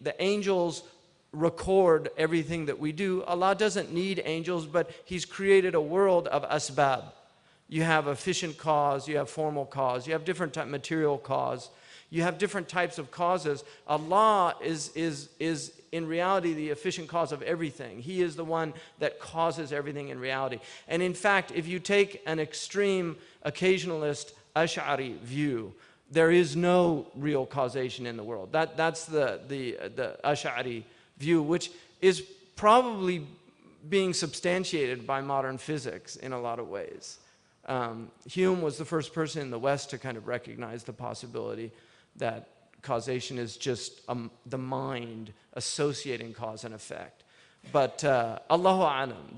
the angels record everything that we do. Allah doesn't need angels, but He's created a world of asbab. You have efficient cause, you have formal cause, you have different type material cause, you have different types of causes. Allah is in reality the efficient cause of everything. He is the one that causes everything in reality. And in fact, if you take an extreme occasionalist Ash'ari view, there is no real causation in the world. That's the Ash'ari view, which is probably being substantiated by modern physics in a lot of ways. Hume was the first person in the West to kind of recognize the possibility that causation is just the mind associating cause and effect. But Allahu a'lam,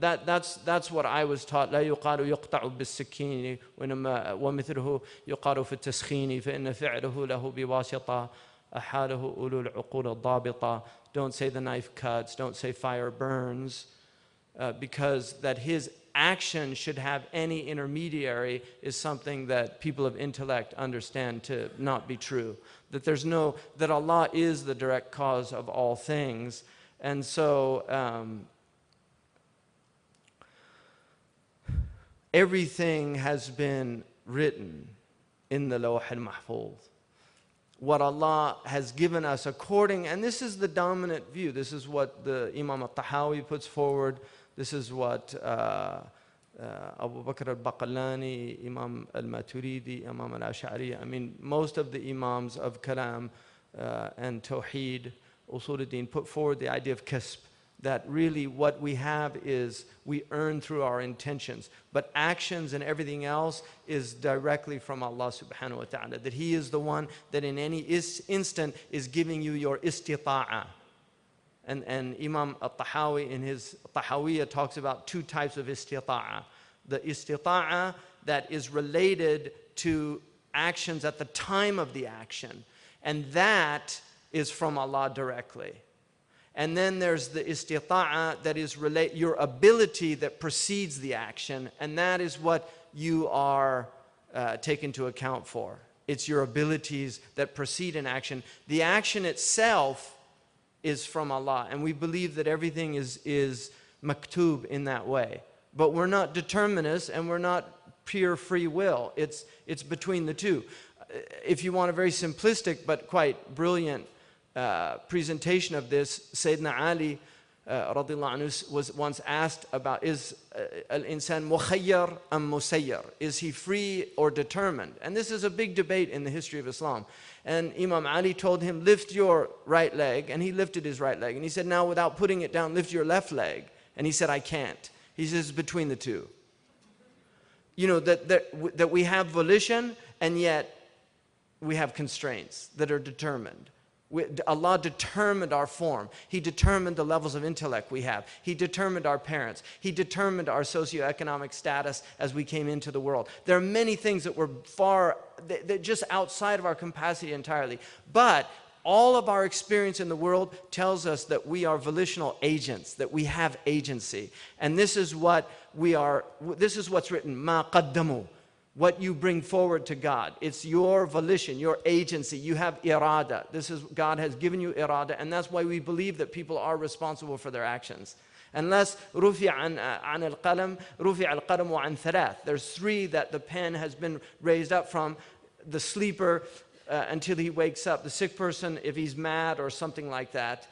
that's what I was taught. لا يقال يقطع بالسكين ومثله يقال في التسخين فإن فعله له بواسطة أحاله أولو العقول الضابطة. Don't say the knife cuts, don't say fire burns, because that his action should have any intermediary is something that people of intellect understand to not be true. That Allah is the direct cause of all things. And so everything has been written in the Lawh al-Mahfuz. What Allah has given us according, and this is the dominant view, this is what the Imam at-Tahawi puts forward, this is what Abu Bakr al-Baqallani, Imam al-Maturidi, Imam al-Ash'ari, I mean, most of the Imams of Kalam and Tawheed, Usul al-Din, put forward the idea of kasb, that really what we have is we earn through our intentions, but actions and everything else is directly from Allah subhanahu wa ta'ala, that He is the one that in any instant is giving you your istita'a. And Imam at-Tahawi in his Tahawiyya talks about two types of istita'a. The istita'a that is related to actions at the time of the action, and that is from Allah directly. And then there's the istita'a that is your ability that precedes the action, and that is what you are taken into account for. It's your abilities that precede an action. The action itself is from Allah, and we believe that everything is maktub in that way. But we're not determinists, and we're not pure free will. It's between the two. If you want a very simplistic but quite brilliant presentation of this, Sayyidina Ali radiallahu anhu was once asked about, is al-insan mukhayyar am musayyar? Is he free or determined? And this is a big debate in the history of Islam. And Imam Ali told him, lift your right leg, and he lifted his right leg. And he said, now without putting it down, lift your left leg. And he said, I can't. He says, between the two. You know, that we have volition, and yet we have constraints that are determined. Allah determined our form. He determined the levels of intellect we have. He determined our parents. He determined our socioeconomic status as we came into the world. There are many things that were that just outside of our capacity entirely. But all of our experience in the world tells us that we are volitional agents, that we have agency. And this is what we are, this is what's written, ma qaddamu. What you bring forward to God. It's your volition, your agency. You have irada. God has given you irada, and that's why we believe that people are responsible for their actions. Unless rufi' an al-qalam, rufi' al-qalamu an thalath. There's three that the pen has been raised up from: the sleeper until he wakes up, the sick person if he's mad or something like that,